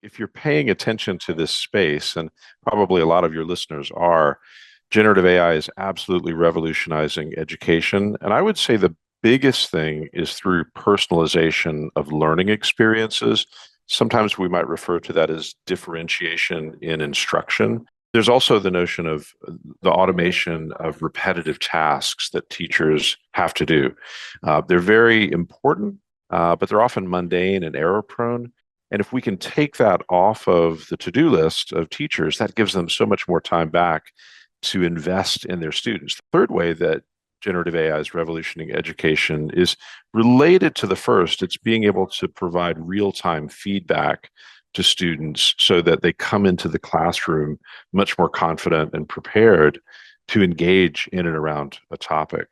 If you're paying attention to this space, and probably a lot of your listeners are, generative AI is absolutely revolutionizing education. And I would say the biggest thing is through personalization of learning experiences. Sometimes we might refer to that as differentiation in instruction. There's also the notion of the automation of repetitive tasks that teachers have to do. They're very important, but they're often mundane and error prone. And if we can take that off of the to-do list of teachers, that gives them so much more time back to invest in their students. The third way that generative AI is revolutioning education is related to the first. It's being able to provide real-time feedback to students so that they come into the classroom much more confident and prepared to engage in and around a topic.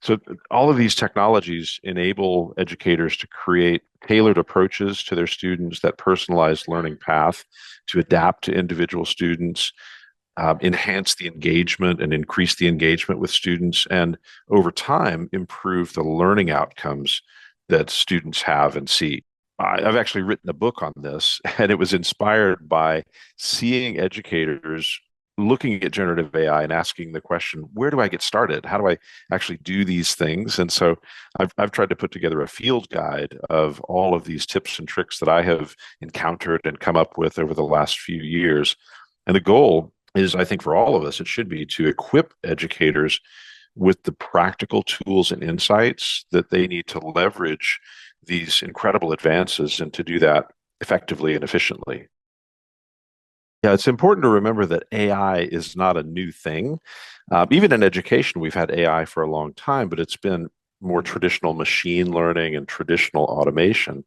So all of these technologies enable educators to create tailored approaches to their students, that personalized learning path to adapt to individual students, enhance the engagement and increase the engagement with students, and over time, improve the learning outcomes that students have and see. I've actually written a book on this, and it was inspired by seeing educators looking at generative AI and asking the question, where do I get started? How do I actually do these things? And so I've tried to put together a field guide of all of these tips and tricks that I have encountered and come up with over the last few years. And the goal is, I think for all of us, it should be to equip educators with the practical tools and insights that they need to leverage these incredible advances and to do that effectively and efficiently. Yeah, it's important to remember that AI is not a new thing. Even in education, we've had AI for a long time, but it's been more traditional machine learning and traditional automation.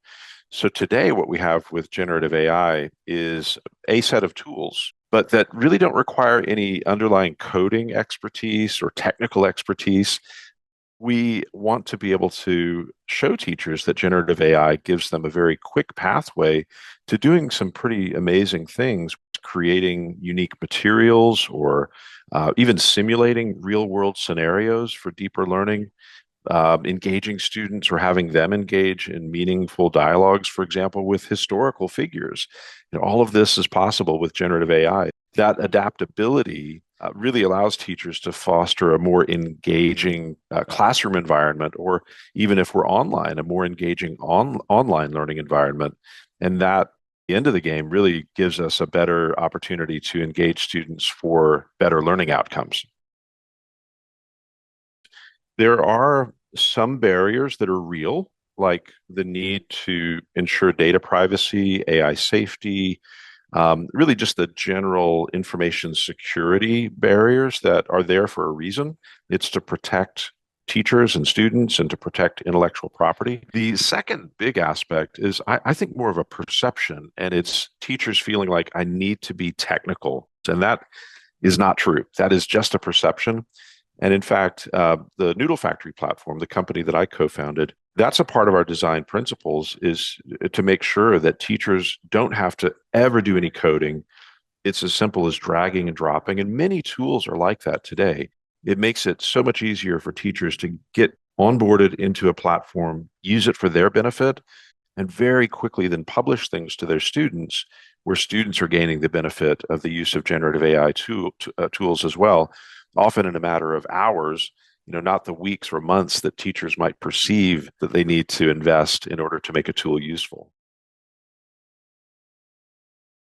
So today, what we have with generative AI is a set of tools, but that really don't require any underlying coding expertise or technical expertise. We want to be able to show teachers that generative AI gives them a very quick pathway to doing some pretty amazing things, creating unique materials or even simulating real world scenarios for deeper learning, engaging students or having them engage in meaningful dialogues, for example, with historical figures. All of this is possible with generative AI. That adaptability really allows teachers to foster a more engaging classroom environment, or even if we're online, a more engaging online learning environment. And that, the end of the game, really gives us a better opportunity to engage students for better learning outcomes. There are some barriers that are real, like the need to ensure data privacy, AI safety, really just the general information security barriers that are there for a reason. It's to protect teachers and students and to protect intellectual property. The second big aspect is, I think, more of a perception, and it's teachers feeling like I need to be technical. And that is not true. That is just a perception. And in fact, the Noodle Factory platform, the company that I co-founded, that's a part of our design principles, is to make sure that teachers don't have to ever do any coding. It's as simple as dragging and dropping, and many tools are like that today. It makes it so much easier for teachers to get onboarded into a platform, use it for their benefit, and very quickly then publish things to their students, where students are gaining the benefit of the use of generative AI tools as well, often in a matter of hours, not the weeks or months that teachers might perceive that they need to invest in order to make a tool useful.